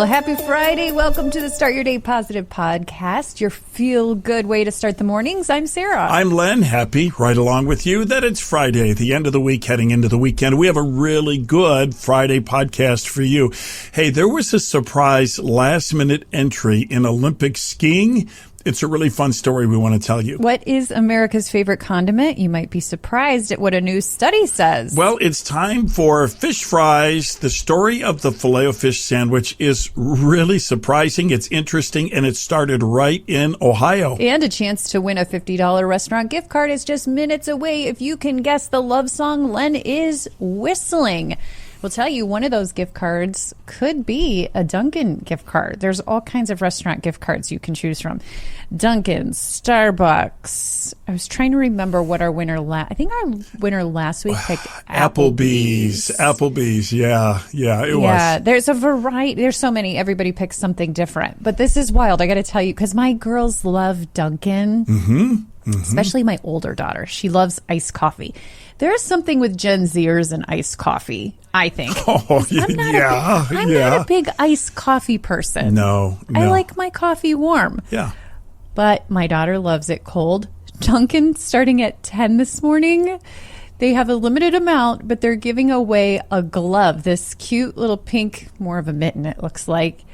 happy Friday. Welcome to the Start Your Day Positive podcast, your feel-good way to start the mornings. I'm Sarah. I'm Len. Happy right along with you that it's Friday, the end of the week, heading into the weekend. We have a really good Friday podcast for you. Hey, there was a surprise last-minute entry in Olympic skiing. It's a really fun story we want to tell you. What is America's favorite condiment? You might be surprised at what a new study says. Well, it's time for fish fries. The story of the Filet-O-Fish sandwich is really surprising. It's interesting, and it started right in Ohio. And a chance to win a $50 restaurant gift card is just minutes away if you can guess the love song Len is whistling. We'll tell you one of those gift cards could be a Dunkin' gift card. There's all kinds of restaurant gift cards you can choose from. Dunkin', Starbucks. I was trying to remember what our winner I think our winner last week picked Applebee's. Applebee's, yeah, it was. Yeah, there's a variety. There's so many. Everybody picks something different. But this is wild. I got to tell you, because my girls love Dunkin'. Especially my older daughter. She loves iced coffee. There's something with Gen Zers and iced coffee, I think. Oh, I'm not a big iced coffee person. No. I like my coffee warm. Yeah. But my daughter loves it cold. Dunkin', starting at 10 this morning, they have a limited amount, but they're giving away a glove, this cute little pink, more of a mitten it looks like,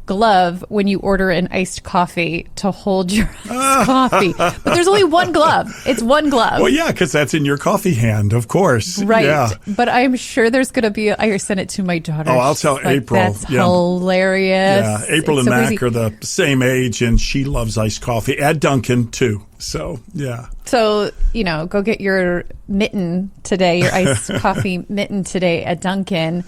glove when you order an iced coffee to hold your iced coffee. But there's only one glove. It's one glove. Well, yeah, because that's in your coffee hand, of course. Right. Yeah. But I'm sure there's going to be, I sent it to my daughter. Oh, I'll tell April. That's hilarious. Yeah, April and Mac are the same age, and she loves iced coffee at Dunkin', too. So, yeah. So, go get your mitten today, your iced coffee mitten today at Dunkin'.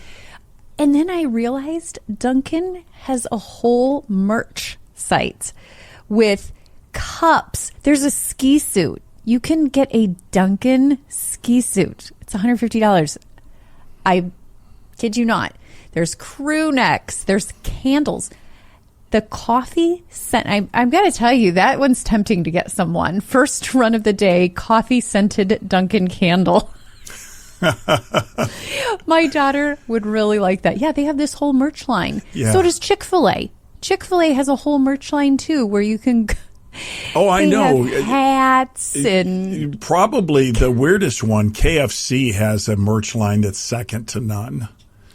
And then I realized Dunkin' has a whole merch site with cups. There's a ski suit. You can get a Dunkin' ski suit. It's $150. I kid you not. There's crew necks. There's candles. The coffee scent, I'm going to tell you, that one's tempting to get someone. First run of the day, coffee scented Dunkin' candle. My daughter would really like that. Yeah, they have this whole merch line. Yeah. So does Chick-fil-A. Chick-fil-A has a whole merch line too, where you can. Oh, I know. Have hats and probably the weirdest one. KFC has a merch line that's second to none.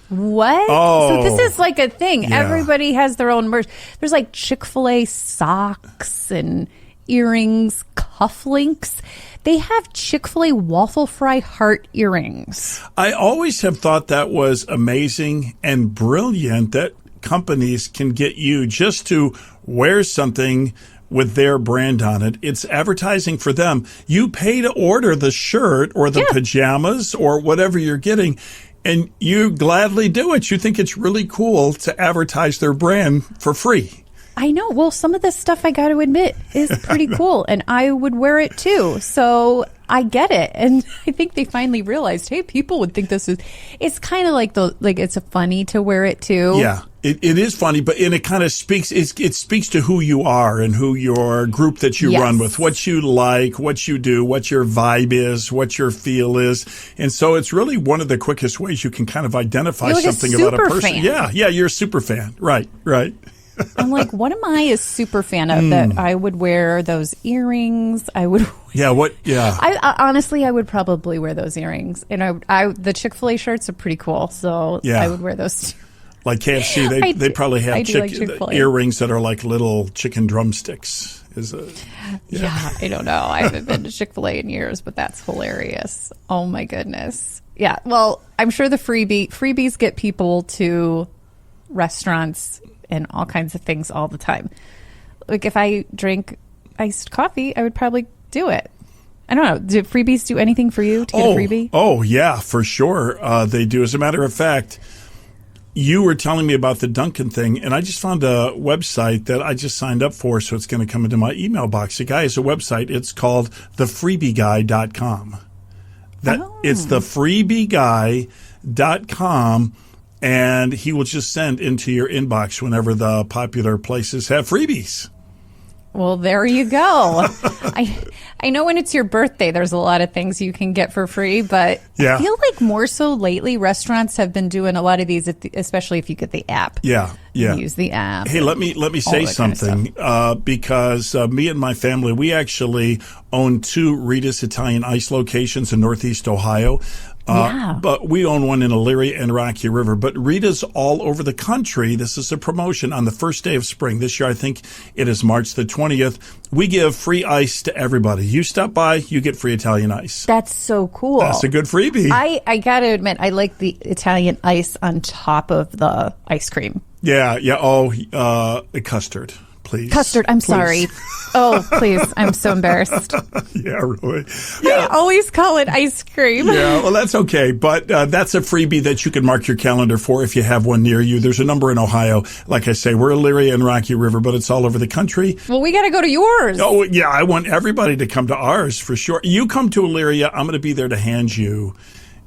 What? Oh, so this is like a thing. Yeah. Everybody has their own merch. There's like Chick-fil-A socks and earrings, cufflinks. They have Chick-fil-A waffle fry heart earrings. I always have thought that was amazing and brilliant that companies can get you just to wear something with their brand on it. It's advertising for them. You pay to order the shirt or the pajamas or whatever you're getting, and you gladly do it. You think it's really cool to advertise their brand for free. I know. Well, some of this stuff, I got to admit, is pretty cool, and I would wear it too. So I get it, and I think they finally realized, hey, people would think this is. It's kind of like it's funny to wear it too. Yeah, it is funny, and it kind of speaks. It speaks to who you are and who your group that you run with, what you like, what you do, what your vibe is, what your feel is, and so it's really one of the quickest ways you can kind of identify something about a person. Fan. Yeah, you're a super fan. Right. I'm like, what am I a super fan of that I would wear those earrings? I would. Yeah. What? Yeah. I honestly, I would probably wear those earrings, and the Chick-fil-A shirts are pretty cool, so I would wear those. Like KFC, they probably have earrings that are like little chicken drumsticks. Yeah, I don't know. I haven't been to Chick-fil-A in years, but that's hilarious. Oh my goodness. Yeah. Well, I'm sure the freebies get people to restaurants and all kinds of things all the time. Like if I drink iced coffee, I would probably do it. I don't know. Do freebies do anything for you to get a freebie? Oh, yeah, for sure. They do. As a matter of fact, you were telling me about the Dunkin' thing, and I just found a website that I just signed up for, so it's going to come into my email box. The guy has a website. It's called thefreebieguy.com. It's thefreebieguy.com. And he will just send into your inbox whenever the popular places have freebies. Well, there you go. I know when it's your birthday, there's a lot of things you can get for free, but Yeah. I feel like more so lately, restaurants have been doing a lot of these, especially if you get the app. Yeah. Yeah. Use the app. Hey, let me say that kind of something because me and my family, we actually own 2 Rita's Italian Ice locations in Northeast Ohio. Yeah. But we own one in Elyria and Rocky River. But Rita's all over the country. This is a promotion on the first day of spring. This year, I think it is March the 20th. We give free ice to everybody. You stop by, you get free Italian ice. That's so cool. That's a good freebie. I got to admit, I like the Italian ice on top of the ice cream. Yeah. Oh, custard. Please. Custard, I'm Please. sorry. Oh, please. I'm so embarrassed. Yeah, really. I always call it ice cream. Yeah, well, that's okay. But that's a freebie that you can mark your calendar for if you have one near you. There's a number in Ohio. Like I say, we're Elyria and Rocky River, but it's all over the country. Well, we got to go to yours. Oh, yeah, I want everybody to come to ours for sure. You come to Elyria, I'm going to be there to hand you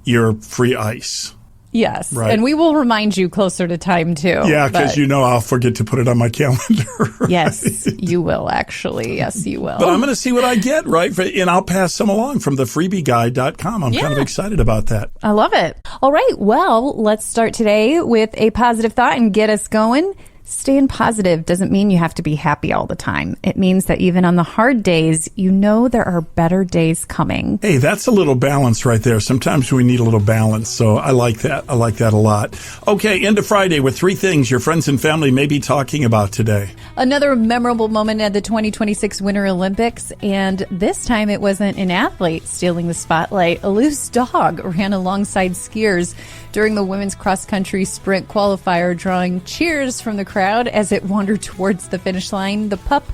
your free ice. Yes. Right. And we will remind you closer to time, too. Yeah, because I'll forget to put it on my calendar. Right? Yes, you will, actually. Yes, you will. But I'm going to see what I get, right? And I'll pass some along from the freebieguide.com. I'm kind of excited about that. I love it. All right. Well, let's start today with a positive thought and get us going. Staying positive doesn't mean you have to be happy all the time. It means that even on the hard days, you know there are better days coming. Hey, that's a little balance right there. Sometimes we need a little balance, so I like that. I like that a lot. Okay, into Friday with 3 things your friends and family may be talking about today. Another memorable moment at the 2026 Winter Olympics, and this time it wasn't an athlete stealing the spotlight. A loose dog ran alongside skiers during the women's cross-country sprint qualifier, drawing cheers from the crowd as it wandered towards the finish line. The pup,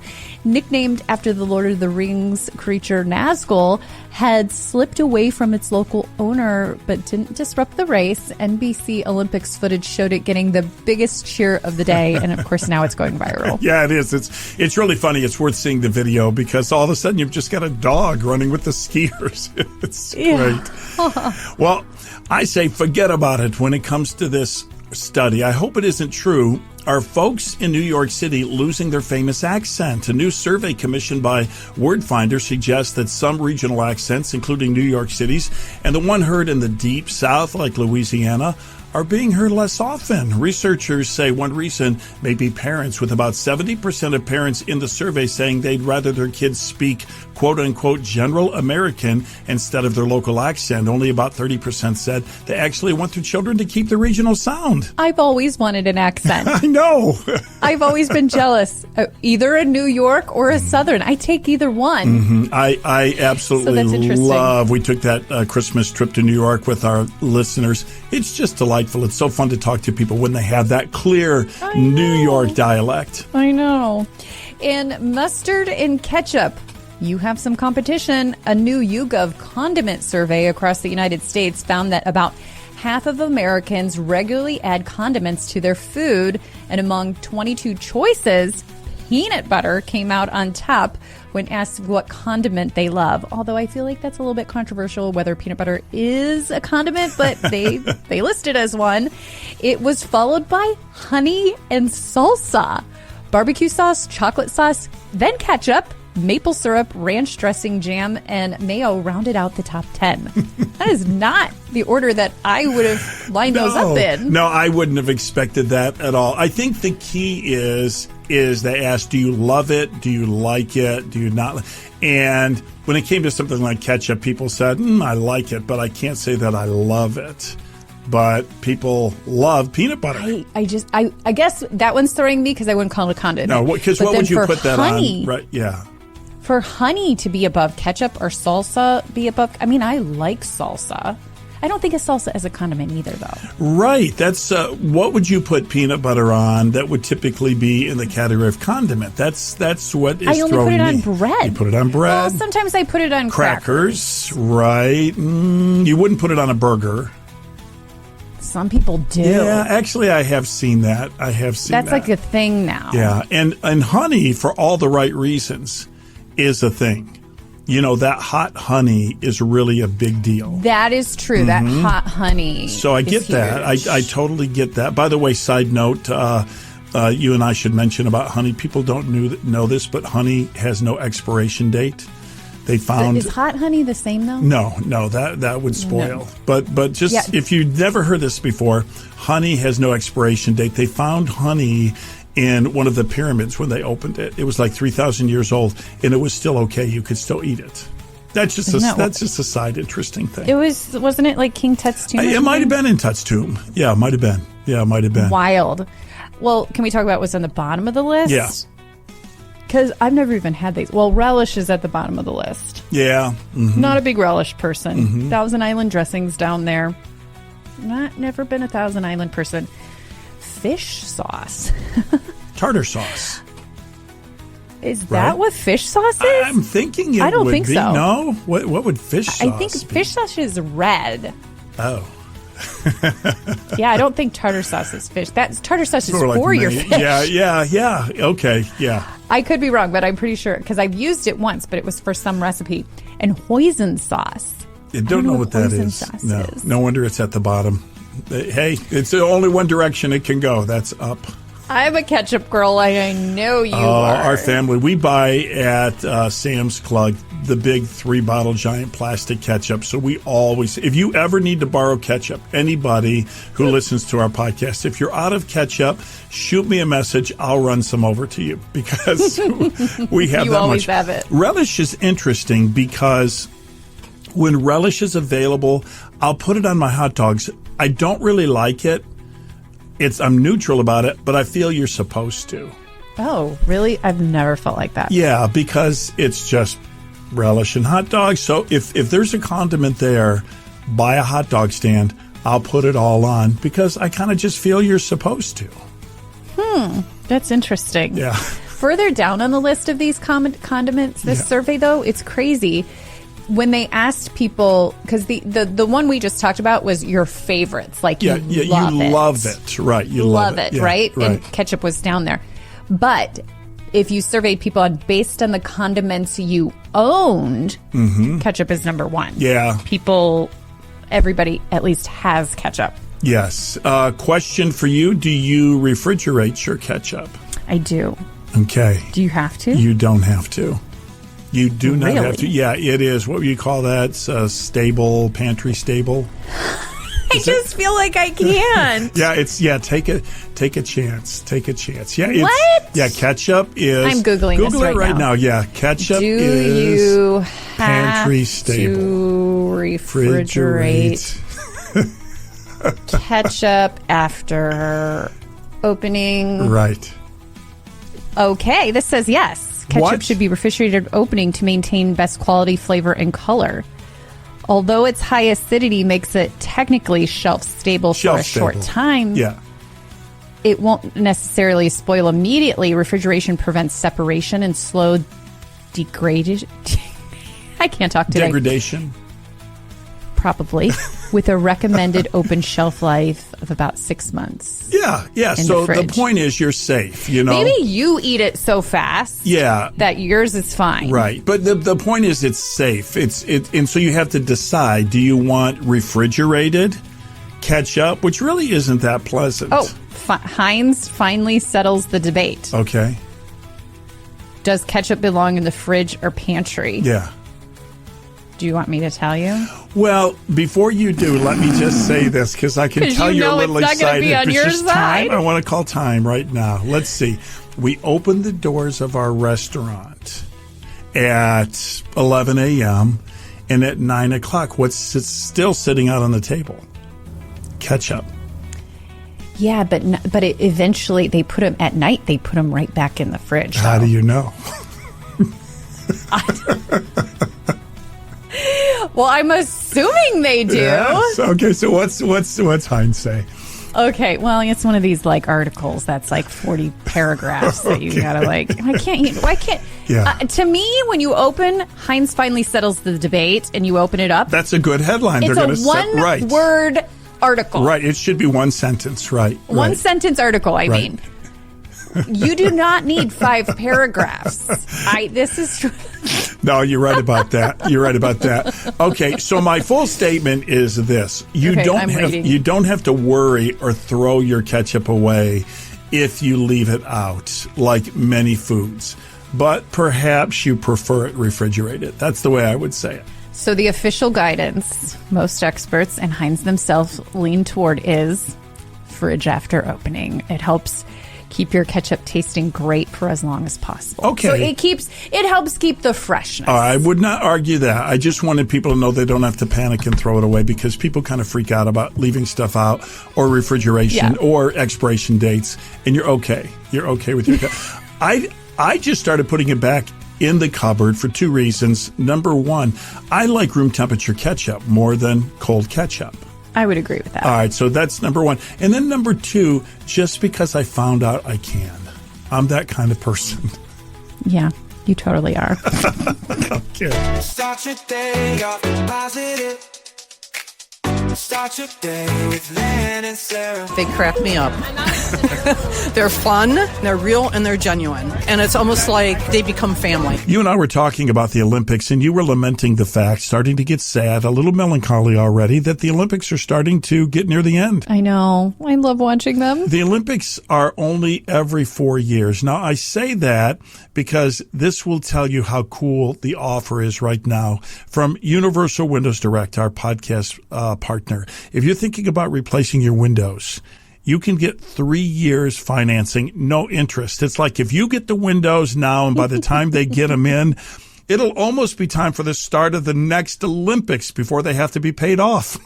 nicknamed after the Lord of the Rings creature Nazgul, had slipped away from its local owner but didn't disrupt the race. NBC Olympics footage showed it getting the biggest cheer of the day, and of course now it's going viral. Yeah, it is. It's really funny. It's worth seeing the video because all of a sudden you've just got a dog running with the skiers. It's great. Well, I say forget about it when it comes to this study. I hope it isn't true. Are folks in New York City losing their famous accent? A new survey commissioned by Wordfinder suggests that some regional accents, including New York City's, and the one heard in the deep South, like Louisiana, are being heard less often. Researchers say one reason may be parents, with about 70% of parents in the survey saying they'd rather their kids speak quote-unquote general American instead of their local accent. Only about 30% said they actually want their children to keep the regional sound. I've always wanted an accent. I know. I've always been jealous. Either a New York or a Southern. I take either one. I absolutely love. We took that Christmas trip to New York with our listeners. It's just delightful. It's so fun to talk to people when they have that clear New York dialect. I know. And mustard and ketchup. You have some competition. A new YouGov condiment survey across the United States found that about half of Americans regularly add condiments to their food. And among 22 choices, peanut butter came out on top when asked what condiment they love. Although I feel like that's a little bit controversial whether peanut butter is a condiment, but they list it as one. It was followed by honey and salsa, barbecue sauce, chocolate sauce, then ketchup, maple syrup, ranch dressing, jam, and mayo rounded out the top 10. That is not the order that I would have lined those up in. No, I wouldn't have expected that at all. I think the key is they asked, do you love it? Do you like it? Do you not? And when it came to something like ketchup, people said, I like it, but I can't say that I love it. But people love peanut butter. I guess that one's throwing me because I wouldn't call it a condiment. No, because what would you put that honey, on? Right? Yeah. For honey to be above ketchup or salsa be above, I mean, I like salsa. I don't think of salsa as a condiment either, though. Right. That's what would you put peanut butter on that would typically be in the category of condiment? That's what is throwing me. I only put it on bread. You put it on bread. Well, sometimes I put it on crackers. Right. You wouldn't put it on a burger. Some people do. Yeah, actually, I have seen that. That's like a thing now. Yeah, and honey, for all the right reasons, is a thing. You know, that hot honey is really a big deal. That is true. That hot honey. So I get that. I totally get that. By the way, side note, you and I should mention about honey. People don't know this, but honey has no expiration date. They found Is hot honey the same though? no, that would spoil. No. But just if you've never heard this before, honey has no expiration date. They found honey in one of the pyramids when they opened it. It was like 3,000 years old, and it was still okay. You could still eat it. That's just a side interesting thing. Wasn't it like King Tut's tomb? It might have been in Tut's tomb. Yeah, it might have been. Wild. Well, can we talk about what's on the bottom of the list? Yeah. Because I've never even had these. Well, relish is at the bottom of the list. Yeah. Mm-hmm. Not a big relish person. Mm-hmm. Thousand Island dressings down there. Never been a Thousand Island person. Fish sauce. Tartar sauce. Is that what fish sauce is? I'm thinking it I don't would think be. so. No? What would fish sauce I think be? fish sauce is red. Oh. Yeah, I don't think tartar sauce is fish. Tartar sauce is Sort of for like your fish. Yeah. Okay, yeah. I could be wrong, but I'm pretty sure because I've used it once, but it was for some recipe. And hoisin sauce. I don't know what that hoisin is. sauce No, is. no wonder it's at the bottom. Hey, it's the only one direction it can go. That's up. I'm a ketchup girl. I know you are. Our family, we buy at Sam's Club the big 3-bottle giant plastic ketchup. So we always, if you ever need to borrow ketchup, anybody who listens to our podcast, if you're out of ketchup, shoot me a message. I'll run some over to you because we have You that always much. have it. Relish is interesting because when relish is available, I'll put it on my hot dogs. I don't really like it. I'm neutral about it, but I feel you're supposed to. Oh, really? I've never felt like that. Yeah, because it's just relish and hot dogs. So if there's a condiment there, buy a hot dog stand. I'll put it all on because I kind of just feel you're supposed to. That's interesting. Yeah. Further down on the list of these condiments, this survey, though, it's crazy. When they asked people, because the one we just talked about was your favorites, like you love it, right? You love it, yeah, right? And ketchup was down there. But if you surveyed people based on the condiments you owned, ketchup is number one. Yeah. Everybody at least has ketchup. Yes. Question for you: do you refrigerate your ketchup? I do. Okay. Do you have to? You don't have to. You do not Really? have to. Yeah, it is. What would you call that? Stable, pantry stable? I just feel like I can't. Take a chance. Take a chance. Yeah, What? Yeah, ketchup is. I'm Googling this Google it right now. Yeah, ketchup Do is you pantry have stable. to refrigerate ketchup after opening? Right. Okay, this says yes. Ketchup What? should be refrigerated opening to maintain best quality flavor and color. Although its high acidity makes it technically shelf stable for a short time, Yeah. it won't necessarily spoil immediately. Refrigeration prevents separation and slow degradation. I can't talk today. Degradation. Probably. With a recommended open shelf life of about 6 months. Yeah. In So the fridge. the point is, you're safe. You know. Maybe you eat it so fast that yours is fine. Right. But the point is, it's safe. And so you have to decide: do you want refrigerated ketchup, which really isn't that pleasant? Oh, Heinz finally settles the debate. Okay. Does ketchup belong in the fridge or pantry? Yeah. Do you want me to tell you? Well, before you do, let me just say this because I can 'Cause tell you you're a know little it's not gonna excited. be on It's your just side. time. I want to call time right now. Let's see. We opened the doors of our restaurant at 11 a.m. and at 9 o'clock, what's still sitting out on the table? Ketchup. Yeah, but eventually they put them at night. They put them right back in the fridge. How do you know? Well, I'm assuming they do. Yes. Okay, so what's Heinz say? Okay, well, it's one of these like articles that's like 40 paragraphs that you gotta like. Why can't? Yeah. To me, when you open Heinz finally settles the debate, and you open it up, That's a good headline. it's They're a right. one-word article. Right. It should be one sentence. Right. One right. sentence article. I Right. mean, you do not need 5 paragraphs. This is true. No, you're right about that. You're right about that. Okay, so my full statement is this: you don't have to worry or throw your ketchup away if you leave it out, like many foods. but perhaps you prefer it refrigerated. That's the way I would say it. So the official guidance most experts and Heinz themselves lean toward is fridge after opening. It helps keep your ketchup tasting great for as long as possible. Okay. So it helps keep the freshness. I would not argue that. I just wanted people to know they don't have to panic and throw it away, because people kind of freak out about leaving stuff out or refrigeration or expiration dates, and you're okay. You're okay with your ketchup. I just started putting it back in the cupboard for two reasons. Number one, I like room temperature ketchup more than cold ketchup. I would agree with that. All right, so that's number one. And then number two, just because I found out I can. I'm that kind of person. Yeah, you totally are. Okay. Start your day off positive. Start your day with Len and Sarah. They crack me up. They're fun, they're real, and they're genuine. And it's almost like they become family. You and I were talking about the Olympics, and you were lamenting the fact, starting to get sad, a little melancholy already, that the Olympics are starting to get near the end. I know. I love watching them. The Olympics are only every 4 years. Now, I say that because this will tell you how cool the offer is right now from Universal Windows Direct, our podcast partner. If you're thinking about replacing your windows, you can get 3 years financing, no interest. It's like if you get the windows now and by the time they get them in, it'll almost be time for the start of the next Olympics before they have to be paid off.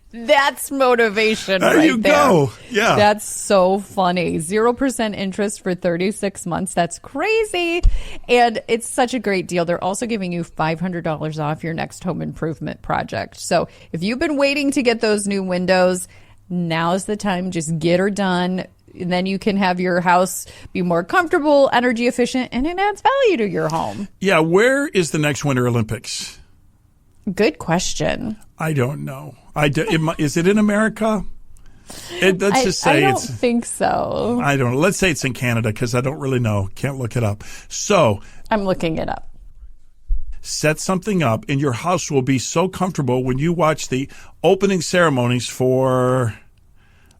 That's motivation there right you there. Go. Yeah. That's so funny. 0% interest for 36 months. That's crazy. And it's such a great deal. They're also giving you $500 off your next home improvement project. So if you've been waiting to get those new windows, now's the time. Just get her done. And then you can have your house be more comfortable, energy efficient, and it adds value to your home. Yeah. Where is the next Winter Olympics? Good question. I don't know. Is it in America? Let's just say I don't think so. I don't know. Let's say it's in Canada because I don't really know. Can't look it up. So I'm looking it up. Set something up, and your house will be so comfortable when you watch the opening ceremonies for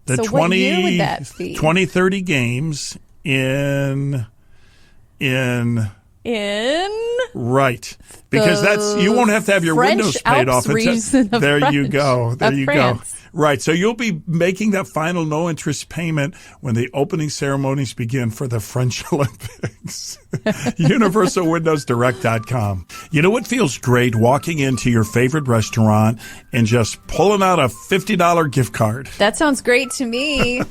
the So what year would that be? 2030 games in right, because that's you won't have to have your French windows paid Alps off. region of There you French- go. There of you France. go. Right, so you'll be making that final no interest payment when the opening ceremonies begin for the French Olympics. UniversalWindowsDirect.com. You know what feels great? Walking into your favorite restaurant and just pulling out a $50 gift card. That sounds great to me.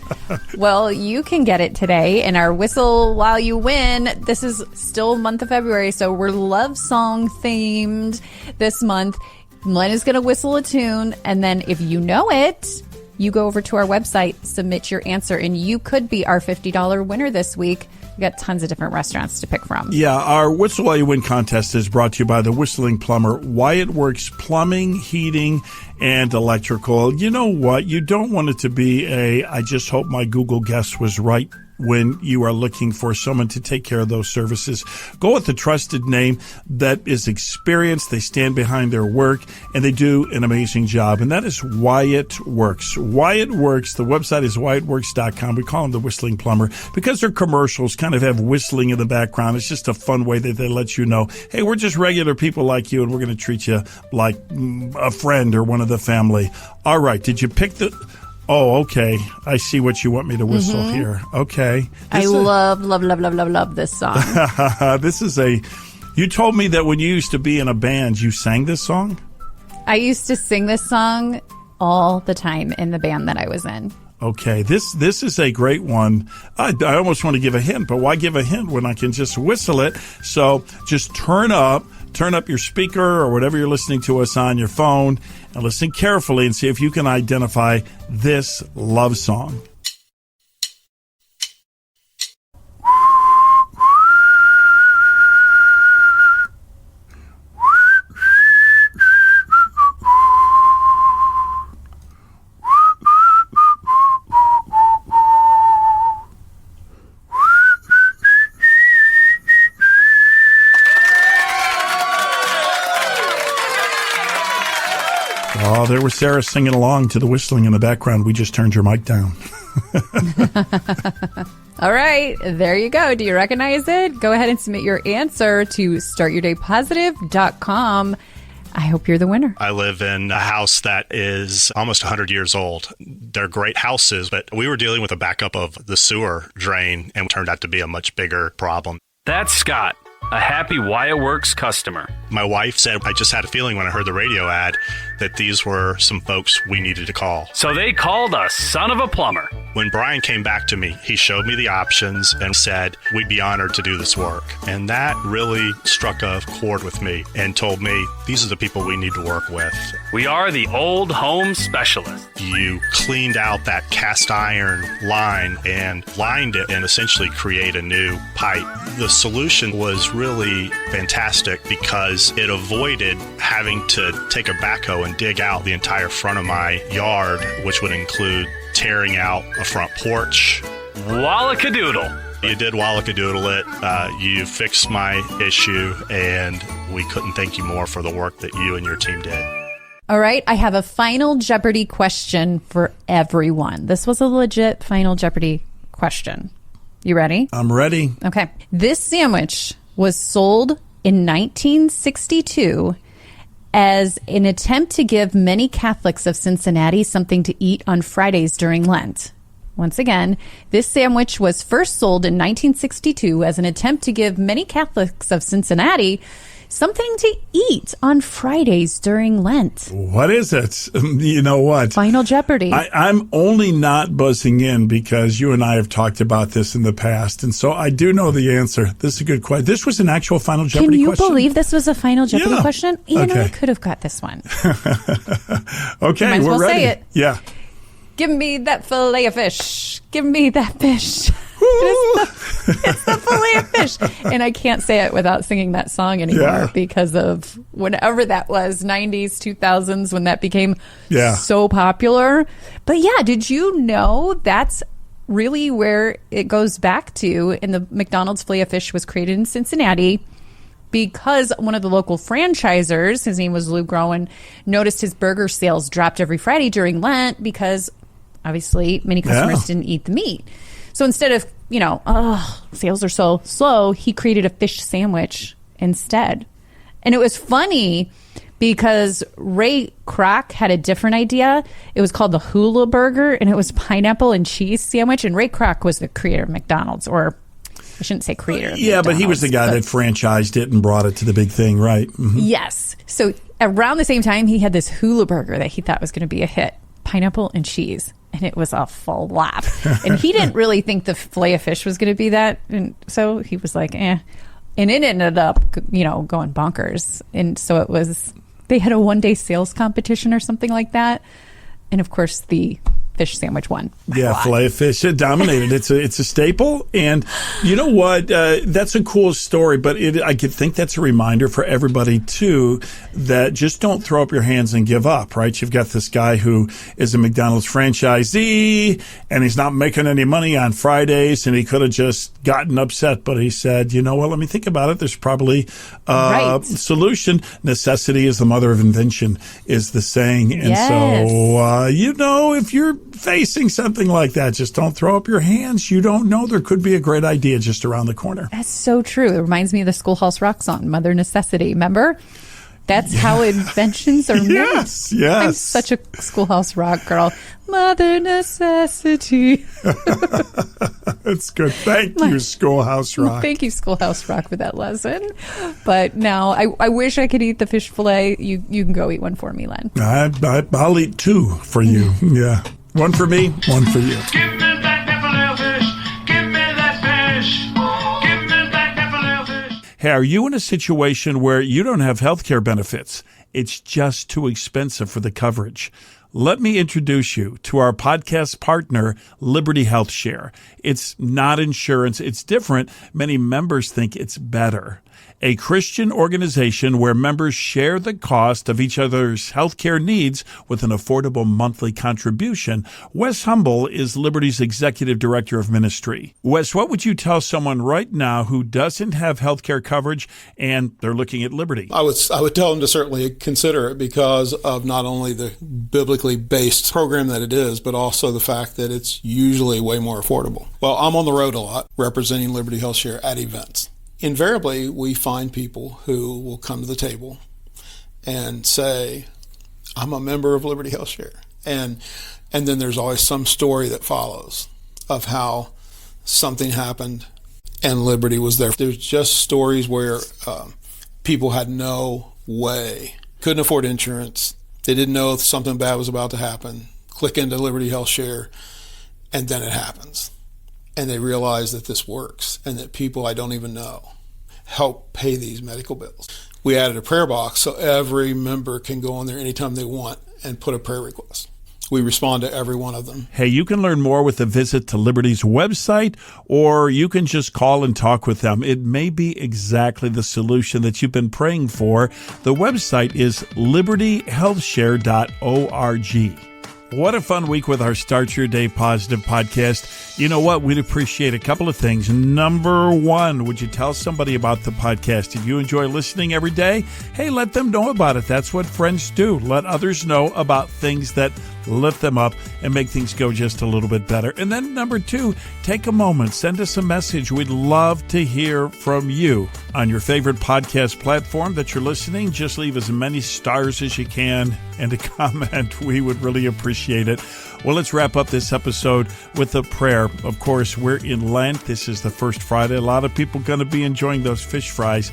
Well, you can get it today in our Whistle While You Win. This is still month of February, so we're love song themed this month. Len is going to whistle a tune, and then if you know it, you go over to our website, submit your answer, and you could be our $50 winner this week. We got tons of different restaurants to pick from. Yeah, our Whistle While You Win contest is brought to you by the whistling plumber, Wyatt Works Plumbing, Heating, and Electrical. You know what? You don't want it to be I just hope my Google guess was right when you are looking for someone to take care of those services. Go with the trusted name that is experienced. They stand behind their work, and they do an amazing job. And that is Wyatt Works. Wyatt Works, the website is WyattWorks.com. We call them the whistling plumber because their commercials kind of have whistling in the background. It's just a fun way that they let you know, hey, we're just regular people like you, and we're going to treat you like a friend or one of the family. All right, did you pick the... Oh, okay. I see what you want me to whistle here. Okay. I love this song. This is you told me that when you used to be in a band, you sang this song? I used to sing this song all the time in the band that I was in. Okay, this is a great one. I almost want to give a hint, but why give a hint when I can just whistle it? So just turn up your speaker or whatever you're listening to us on your phone and listen carefully and see if you can identify this love song. Oh, there was Sarah singing along to the whistling in the background. We just turned your mic down. All right, there you go. Do you recognize it? Go ahead and submit your answer to startyourdaypositive.com. I hope you're the winner. I live in a house that is almost 100 years old. They're great houses, but we were dealing with a backup of the sewer drain, and it turned out to be a much bigger problem. That's Scott, a happy Wyatt Works customer. My wife said, I just had a feeling when I heard the radio ad that these were some folks we needed to call. So they called us, son of a plumber. When Brian came back to me, he showed me the options and said, we'd be honored to do this work. And that really struck a chord with me and told me, these are the people we need to work with. We are the old home specialist. You cleaned out that cast iron line and lined it and essentially create a new pipe. The solution was really fantastic because it avoided having to take a backhoe and dig out the entire front of my yard, which would include tearing out a front porch. Wallacadoodle. You did wallacadoodle it. You fixed my issue, and we couldn't thank you more for the work that you and your team did. All right, I have a Final Jeopardy question for everyone. This was a legit Final Jeopardy question. You ready? I'm ready. Okay. This sandwich was sold in 1962 as an attempt to give many Catholics of Cincinnati something to eat on Fridays during Lent. Once again, this sandwich was first sold in 1962 as an attempt to give many Catholics of Cincinnati something to eat on Fridays during Lent. What is it? You know what? Final Jeopardy. I'm only not buzzing in because you and I have talked about this in the past, and so I do know the answer. This is a good question. This was an actual Final Jeopardy question? Can you believe this was a Final Jeopardy question? You know, I could have got this one. Okay, might as we're well ready. say it. Yeah. Give me that fillet of fish. Give me that fish. It's the fillet of fish. And I can't say it without singing that song anymore because of whenever that was, 90s, 2000s, when that became so popular. But yeah, did you know that's really where it goes back to? And the McDonald's fillet of fish was created in Cincinnati because one of the local franchisors, his name was Lou Groen, noticed his burger sales dropped every Friday during Lent because obviously many customers didn't eat the meat. So instead of, sales are so slow, he created a fish sandwich instead. And it was funny because Ray Kroc had a different idea. It was called the Hula Burger, and it was pineapple and cheese sandwich. And Ray Kroc was the creator of McDonald's, or I shouldn't say creator of McDonald's, but he was the guy that franchised it and brought it to the big thing, right? Mm-hmm. Yes. So around the same time, he had this Hula Burger that he thought was going to be a hit. Pineapple and cheese. And it was a flop. And he didn't really think the fillet of fish was going to be that. And so he was like, eh. And it ended up, going bonkers. And so it was, they had a one-day sales competition or something like that. And of course, the fish sandwich won. Yeah, fillet of fish. It dominated. It's a staple. And you know what? That's a cool story, but I could think that's a reminder for everybody, too, that just don't throw up your hands and give up, right? You've got this guy who is a McDonald's franchisee, and he's not making any money on Fridays, and he could have just gotten upset, but he said, you know what, let me think about it. There's probably a solution. Necessity is the mother of invention, is the saying. And so, if you're facing something like that, just don't throw up your hands. You don't know. There could be a great idea just around the corner. That's so true. It reminds me of the Schoolhouse Rock song, Mother Necessity. Remember? That's how inventions are made. Yes. I'm such a Schoolhouse Rock girl. Mother Necessity. That's good. Thank you, Schoolhouse Rock. Thank you, Schoolhouse Rock, for that lesson. But now I wish I could eat the fish fillet. You can go eat one for me, Len. I'll eat two for you. Yeah. One for me, one for you. Give me that fillet of fish. Give me that fish. Give me that fillet of fish. Hey, are you in a situation where you don't have health care benefits? It's just too expensive for the coverage. Let me introduce you to our podcast partner, Liberty Health Share. It's not insurance. It's different. Many members think it's better. A Christian organization where members share the cost of each other's healthcare needs with an affordable monthly contribution. Wes Humble is Liberty's Executive Director of Ministry. Wes, what would you tell someone right now who doesn't have healthcare coverage and they're looking at Liberty? I would tell them to certainly consider it because of not only the biblically medically based program that it is, but also the fact that it's usually way more affordable. Well, I'm on the road a lot representing Liberty Health Share at events. Invariably, we find people who will come to the table and say, I'm a member of Liberty Health Share. And then there's always some story that follows of how something happened and Liberty was there. There's just stories where people had no way, couldn't afford insurance. They didn't know if something bad was about to happen. Click into Liberty Health Share, and then it happens. And they realize that this works and that people I don't even know help pay these medical bills. We added a prayer box so every member can go on there anytime they want and put a prayer request. We respond to every one of them. Hey, you can learn more with a visit to Liberty's website, or you can just call and talk with them. It may be exactly the solution that you've been praying for. The website is libertyhealthshare.org. What a fun week with our Start Your Day Positive podcast. You know what? We'd appreciate a couple of things. Number one, would you tell somebody about the podcast? If you enjoy listening every day, hey, let them know about it. That's what friends do. Let others know about things that lift them up and make things go just a little bit better. And then number two, take a moment, send us a message. We'd love to hear from you on your favorite podcast platform that you're listening. Just leave as many stars as you can and a comment. We would really appreciate it. Well, let's wrap up this episode with a prayer. Of course, we're in Lent. This is the first Friday. A lot of people going to be enjoying those fish fries.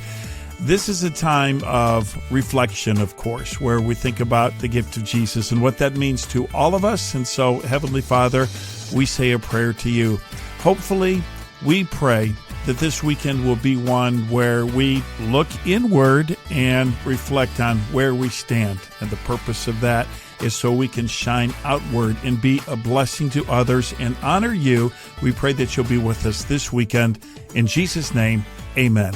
This is a time of reflection, of course, where we think about the gift of Jesus and what that means to all of us. And so, Heavenly Father, we say a prayer to you. Hopefully, we pray that this weekend will be one where we look inward and reflect on where we stand. And the purpose of that is so we can shine outward and be a blessing to others and honor you. We pray that you'll be with us this weekend. In Jesus' name, amen.